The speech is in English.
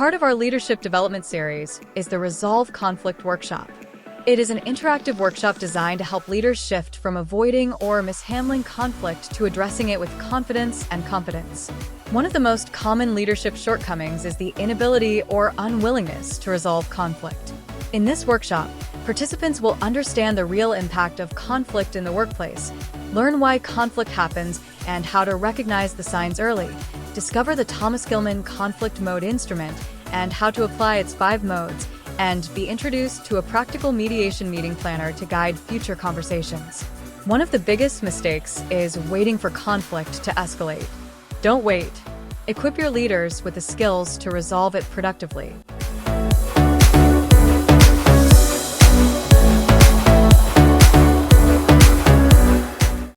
Part of our leadership development series is the Resolve Conflict Workshop. It is an interactive workshop designed to help leaders shift from avoiding or mishandling conflict to addressing it with confidence and competence. One of the most common leadership shortcomings is the inability or unwillingness to resolve conflict. In this workshop, participants will understand the real impact of conflict in the workplace, learn why conflict happens and how to recognize the signs early, discover the Thomas-Kilmann Conflict Mode Instrument and how to apply its 5 modes, and be introduced to a practical mediation meeting planner to guide future conversations. One of the biggest mistakes is waiting for conflict to escalate. Don't wait. Equip your leaders with the skills to resolve it productively.